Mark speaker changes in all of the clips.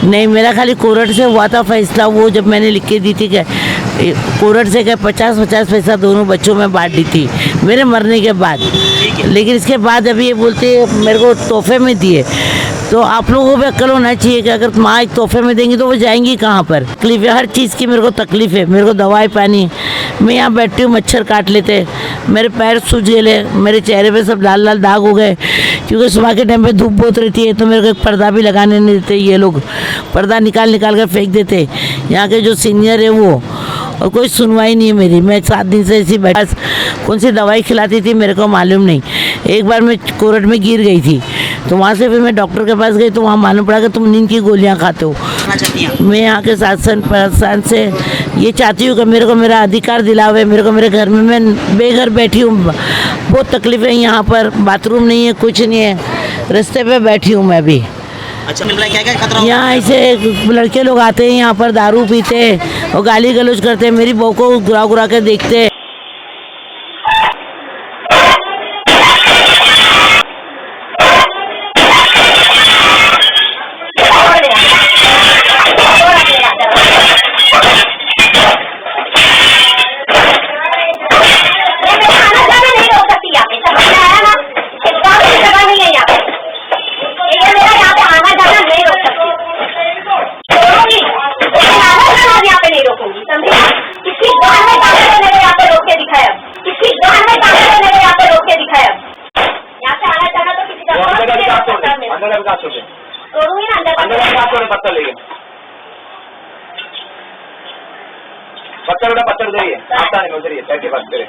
Speaker 1: नहीं, मेरा खाली कोर्ट से हुआ था फैसला, वो जब मैंने लिख के दी थी कि कोर्ट से क्या 50-50 पैसा दोनों बच्चों में बांट दी थी मेरे मरने के बाद। लेकिन इसके बाद अभी ये बोलते मेरे को तोहफे में दिए। तो आप लोगों को भी अक्ल होना चाहिए कि अगर माँ एक तोहफे में देंगी तो वो जाएंगी कहाँ पर। तकलीफ है, हर चीज़ की मेरे को तकलीफ़ है। मेरे को दवाई पानी, मैं यहाँ बैठती हूँ, मच्छर काट लेते, मेरे पैर सूज गए, मेरे चेहरे पे सब लाल लाल दाग हो गए, क्योंकि सुबह के टाइम पे धूप बहुत रहती है। तो मेरे को एक पर्दा भी लगाने नहीं देते ये लोग, पर्दा निकाल कर फेंक देते यहाँ के जो सीनियर है वो। और कोई सुनवाई नहीं है मेरी। मैं 7 दिन से ऐसी बैठा, कौन सी दवाई खिलाती थी मेरे को मालूम नहीं। एक बार मैं कोर्ट में गिर गई थी, तो वहाँ से फिर मैं डॉक्टर के पास गई, तो वहाँ मालूम पड़ा कि तुम नींद की गोलियाँ खाते हो। मैं यहाँ के शासन प्रशासन से ये चाहती हूँ कि मेरे को मेरा अधिकार दिलावे। मेरे को मेरे घर में, मैं बेघर बैठी हूँ, बहुत तकलीफ है यहाँ पर, बाथरूम नहीं है, कुछ नहीं है, रास्ते पे बैठी हूँ मैं भी।
Speaker 2: अच्छा, मिल रहा है क्या खतरा?
Speaker 1: यहाँ ऐसे लड़के लोग आते हैं यहाँ पर, दारू पीते हैं और गाली गलौज करते हैं, मेरी बहू को घुरा घुरा के देखते हैं।
Speaker 3: पत्थर उधर ही है, आता नहीं उधर ही है, पैर के पास तेरे।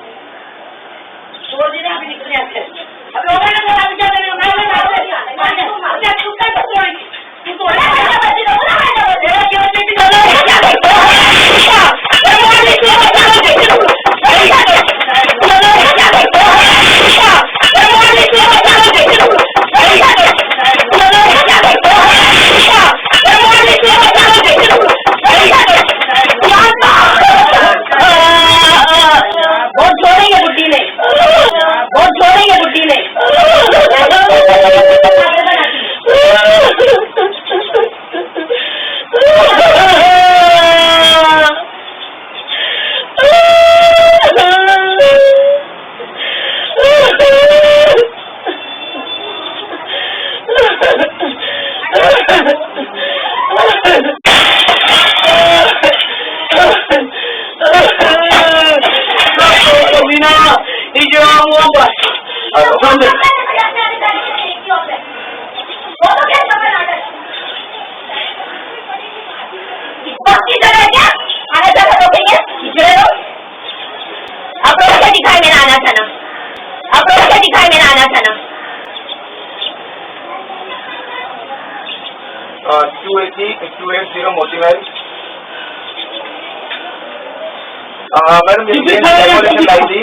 Speaker 3: मैडम लाई थी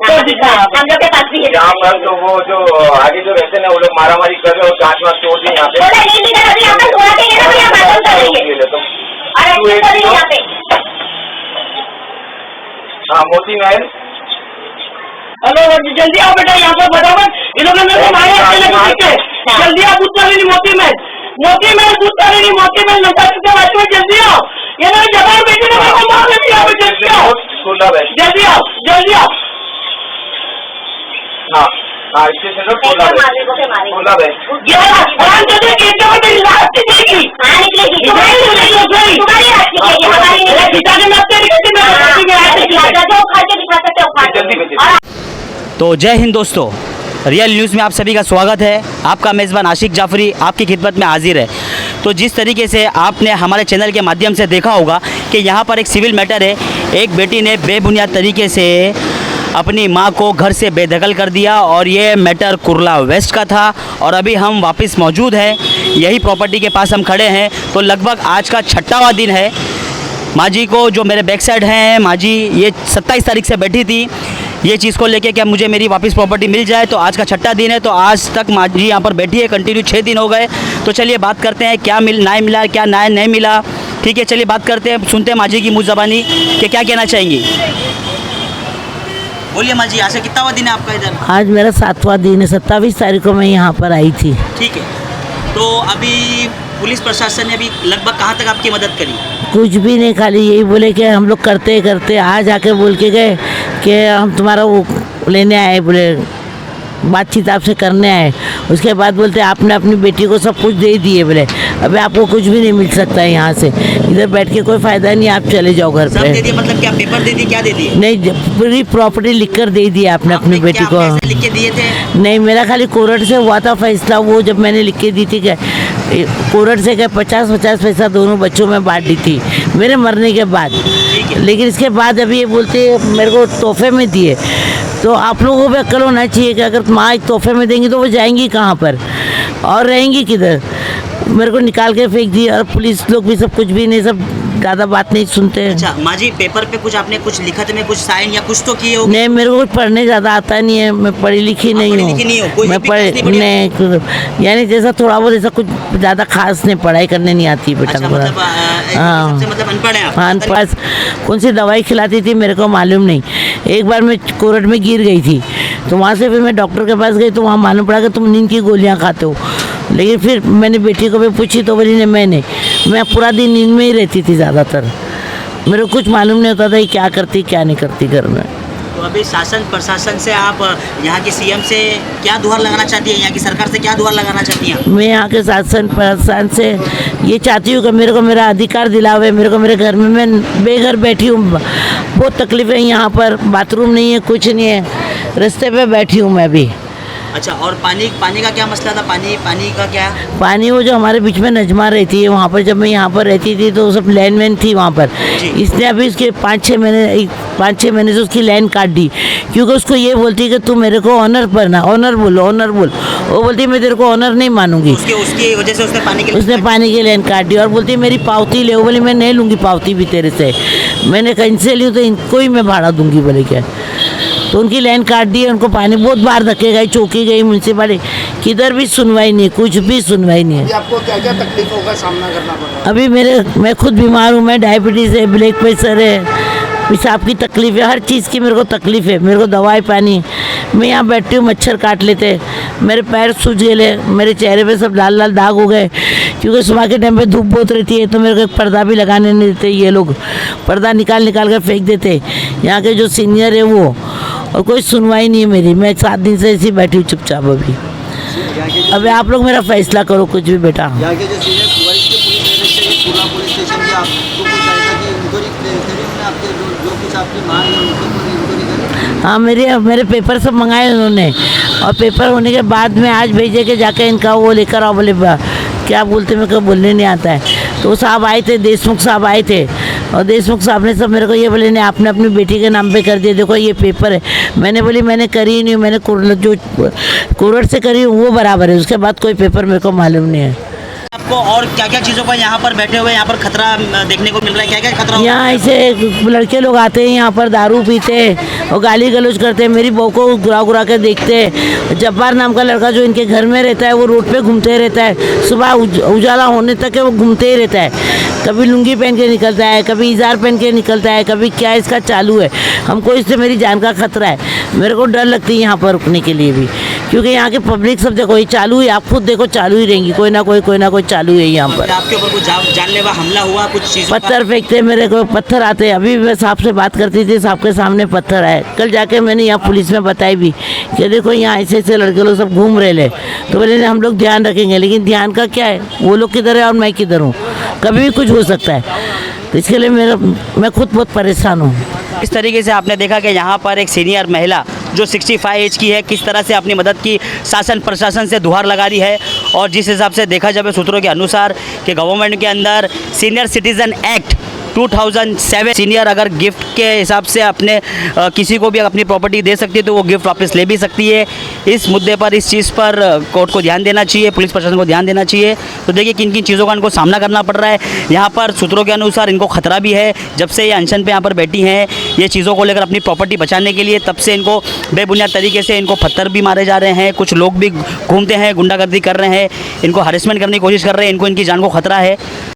Speaker 3: हम लोग के पास भी है यहाँ पर। तो वो जो आगे जो रहते हैं वो लोग मारा मारी कर रहे हैं और कांच वाच तोड़ दी यहाँ पे। हाँ, मोती महल।
Speaker 4: हेलो, जल्दी आओ बेटा यहाँ पर फटाफट। इन्होंने मेरे मारे, जल्दी आओ। पूछता मोती महल, मोती महल पूछता नहीं, मोती महल नशा। जल्दी आओ, ये लोग जगह बेटी ने मेरे को मार दिया। जल्दी आओ, जल्दी आओ, जल्दी आओ।
Speaker 3: हाँ हाँ, स्टेशन रोड कोलाब है।
Speaker 2: तो जय हिंद दोस्तों, रियल न्यूज़ में आप सभी का स्वागत है। आपका मेज़बान आशिक जाफरी आपकी खिदमत में हाजिर है। तो जिस तरीके से आपने हमारे चैनल के माध्यम से देखा होगा कि यहाँ पर एक सिविल मैटर है। एक बेटी ने बेबुनियाद तरीके से अपनी माँ को घर से बेदखल कर दिया और ये मैटर कुर्ला वेस्ट का था। और अभी हम वापस मौजूद हैं, यही प्रॉपर्टी के पास हम खड़े हैं। तो लगभग आज का 6वां दिन है। माँ जी को जो मेरे बैक साइड हैं, माँ जी ये 27 तारीख से बैठी थी ये चीज़ को लेके कि मुझे मेरी वापस प्रॉपर्टी मिल जाए। तो आज का 6वां दिन है, तो आज तक माँ जी यहाँ पर बैठी है कंटिन्यू 6 दिन हो गए। तो चलिए बात करते हैं क्या ना मिला, क्या नहीं मिला। ठीक है, चलिए बात करते हैं, सुनते हैं माँ जी की मुँह ज़बानी कि क्या कहना चाहेंगी। बोलिए माँ जी, आज से कितना दिन है आपका इधर?
Speaker 1: आज मेरा 7वां दिन है। 27 तारीख को मैं यहाँ पर आई थी।
Speaker 2: ठीक है, तो अभी पुलिस प्रशासन ने अभी लगभग कहाँ तक आपकी मदद करी?
Speaker 1: कुछ भी नहीं, खाली यही बोले कि हम लोग करते करते आज आके बोल के गए कि हम तुम्हारा वो लेने आए, बोले बातचीत आपसे करने आए। उसके बाद बोलते आपने अपनी बेटी को सब कुछ दे दिए, बोले अबे आपको कुछ भी नहीं मिल सकता है यहाँ से, इधर बैठ के कोई फ़ायदा नहीं, आप चले जाओ घर
Speaker 2: सब
Speaker 1: पे।
Speaker 2: दे दिए मतलब क्या पेपर दे दिए, क्या दे दिए?
Speaker 1: नहीं, पूरी प्रॉपर्टी लिख कर दे दिया आपने अपनी बेटी
Speaker 2: क्या
Speaker 1: को।
Speaker 2: पैसे लिख के दिए थे?
Speaker 1: नहीं, मेरा खाली कोर्ट से हुआ था फैसला, वो जब मैंने लिख के दी थी कि कोर्ट से क्या 50-50 पैसा दोनों बच्चों में बांट दी थी मेरे मरने के बाद। लेकिन इसके बाद अभी ये बोलते मेरे को तोहफे में दिए। तो आप लोगों को भी अक्ल होना चाहिए कि अगर माँ एक तोहफे में देंगी तो वो जाएंगी कहाँ पर और रहेंगी किधर। मेरे को निकाल के फेंक दी और पुलिस लोग भी सब कुछ भी नहीं, सब ज़्यादा बात नहीं सुनते हैं।
Speaker 2: अच्छा माँ जी, पेपर पे कुछ आपने कुछ लिखत में कुछ साइन या कुछ तो किए हो?
Speaker 1: नहीं, मेरे को कुछ पढ़ने ज़्यादा आता नहीं है, मैं पढ़ी लिखी नहीं
Speaker 2: पढ़ी लिखी नहीं हो? कोई
Speaker 1: हूँ। मैं
Speaker 2: भी क्लास नहीं पढ़ी?
Speaker 1: नहीं, यानी जैसा थोड़ा बहुत ऐसा कुछ ज़्यादा खास नहीं, पढ़ाई करने नहीं आती बेटा।
Speaker 2: अच्छा मतलब
Speaker 1: हाँ।
Speaker 2: सबसे मतलब अनपढ़ है आप?
Speaker 1: हाँ, पास कौन सी दवाई खिलाती थी मेरे को मालूम नहीं। एक बार मैं कोर्ट में गिर गई थी, तो वहाँ से फिर मैं डॉक्टर के पास गई, तो वहाँ मालूम पड़ा कि तुम नींद की गोलियाँ खाते हो। लेकिन फिर मैंने बेटी को भी पूछी तो बोली नहीं, मैं पूरा दिन नींद में ही रहती थी ज़्यादातर। मेरे को कुछ मालूम नहीं होता था कि क्या करती क्या नहीं करती घर में।
Speaker 2: तो अभी शासन प्रशासन से आप यहाँ के सीएम से क्या गुहार लगाना चाहती है, यहाँ की सरकार से क्या गुहार लगाना चाहती हैं?
Speaker 1: मैं यहाँ के शासन प्रशासन से ये चाहती हूँ कि मेरे को मेरा अधिकार दिलावे। मेरे को मेरे घर में, मैं बेघर बैठी हूँ, बहुत तकलीफ है यहाँ पर, बाथरूम नहीं है, कुछ नहीं है, रास्ते पे बैठी हूँ मैं भी।
Speaker 2: अच्छा, और पानी का क्या मसला था? पानी का क्या?
Speaker 1: पानी वो जो हमारे बीच में नजमा रहती है, वहाँ पर जब मैं यहाँ पर रहती थी तो सब लाइन वैन थी वहाँ पर। इसने अभी उसके 5-6 महीने से उसकी लाइन काट दी, क्योंकि उसको ये बोलती है कि तू मेरे को ऑनर पढ़ना, ऑनर बोल। वो बोलती है मैं तेरे को ऑनर नहीं मानूंगी।
Speaker 2: उसकी वजह से उसने
Speaker 1: पानी की लाइन काट दी और बोलती है मेरी पावती ले। बोली मैं नहीं लूँगी पावती भी तेरे से, मैंने कहीं से ली तो इनको ही मैं भाड़ा दूंगी। बोले क्या, तो उनकी लाइन काट दी है। उनको पानी बहुत बार धक्के गई, चौकी गई, म्यूनसिपालिटी, किधर भी सुनवाई नहीं, कुछ भी सुनवाई नहीं है।
Speaker 5: आपको क्या क्या तकलीफों का सामना करना पड़ा?
Speaker 1: अभी मैं खुद बीमार हूँ, मैं डायबिटीज़ है, ब्लड प्रेशर है, पेशाब की तकलीफ है, हर चीज़ की मेरे को तकलीफ है। मेरे को दवाई पानी, मैं यहाँ बैठती हूँ, मच्छर काट लेते, मेरे पैर सूज गए, मेरे चेहरे पे सब लाल लाल दाग हो गए, क्योंकि सुबह के टाइम पे धूप बहुत रहती है। तो मेरे को एक पर्दा भी लगाने नहीं देते ये लोग, पर्दा निकाल कर फेंक देते यहाँ के जो सीनियर है वो। और कोई सुनवाई नहीं है मेरी, मैं 7 दिन से ऐसी बैठी हूँ चुपचाप। अभी आप लोग मेरा फैसला करो कुछ भी बेटा।
Speaker 5: यहाँ के जो सीनियर पुलिस स्टेशन की आपको कुछ ऐसा कि इंक्वायरी करी उन्होंने, आपके जो कुछ आपकी मांग है उनके ऊपर इंक्वायरी करी?
Speaker 1: हाँ, मेरे पेपर सब मंगाए उन्होंने, और पेपर होने के बाद में आज भेजे के जाके इनका वो लेकर आओ। बोले क्या बोलते मेरे को बोलने नहीं आता है। तो साहब आए थे, देशमुख साहब आए थे, और देशमुख साहब ने सब मेरे को ये बोले नहीं आपने अपनी बेटी के नाम पे कर दिया, देखो ये पेपर है। मैंने बोली मैंने करी ही नहीं, मैंने जो कोर्ट से करी वो बराबर है, उसके बाद कोई पेपर मेरे को मालूम नहीं है।
Speaker 2: आपको और क्या क्या चीज़ों का यहाँ पर बैठे हुए यहाँ पर खतरा देखने को मिल रहा है? क्या क्या खतरा?
Speaker 1: यहाँ ऐसे लड़के लोग आते हैं यहाँ पर, दारू पीते और गाली गलौज करते हैं, मेरी बहू को घुरा के देखते हैं। जब्बार नाम का लड़का जो इनके घर में रहता है वो रोड पे घूमते रहता है, सुबह उजाला होने तक वो घूमते ही रहता है। कभी लुंगी पहन के निकलता है, कभी इजार पहन के निकलता है, कभी क्या इसका चालू है। हमको इससे मेरी जान का खतरा है, मेरे को डर लगती है यहाँ पर रुकने के लिए भी, क्योंकि यहाँ के पब्लिक सब देखो ये चालू है, आप खुद देखो चालू ही रहेंगी, कोई ना कोई चालू है यहाँ पर।
Speaker 2: आपके ऊपर कुछ जानलेवा हमला हुआ? कुछ चीज़
Speaker 1: पत्थर फेंकते, मेरे को पत्थर आते। अभी मैं साहब से बात करती थी, साहब के सामने पत्थर आए। कल जाके मैंने यहाँ पुलिस में बताई भी कि देखो यहाँ ऐसे लड़के लोग सब घूम रहे ले, तो बोले हम लोग ध्यान रखेंगे। लेकिन ध्यान का क्या है, वो लोग किधर है और मैं किधर हूँ, कभी भी कुछ हो सकता है। तो इसके लिए मैं खुद बहुत परेशान हूँ।
Speaker 2: इस तरीके से आपने देखा कि यहाँ पर एक सीनियर महिला जो 65 एज की है, किस तरह से अपनी मदद की शासन प्रशासन से गुहार लगा रही है। और जिस हिसाब से देखा जाए सूत्रों के अनुसार कि गवर्नमेंट के अंदर सीनियर सिटीज़न एक्ट 2007 सीनियर अगर गिफ्ट के हिसाब से अपने किसी को भी अपनी प्रॉपर्टी दे सकती है तो वो गिफ्ट वापस ले भी सकती है। इस मुद्दे पर, इस चीज़ पर कोर्ट को ध्यान देना चाहिए, पुलिस प्रशासन को ध्यान देना चाहिए। तो देखिए किन किन चीज़ों का इनको सामना करना पड़ रहा है। यहाँ पर सूत्रों के अनुसार इनको खतरा भी है, जब से ये अनशन पे यहाँ पर बैठी हैं ये चीज़ों को लेकर अपनी प्रॉपर्टी बचाने के लिए, तब से इनको बेबुनियाद तरीके से इनको पत्थर भी मारे जा रहे हैं। कुछ लोग भी घूमते हैं, गुंडागर्दी कर रहे हैं, इनको हरेसमेंट करने की कोशिश कर रहे हैं, इनको इनकी जान को खतरा है।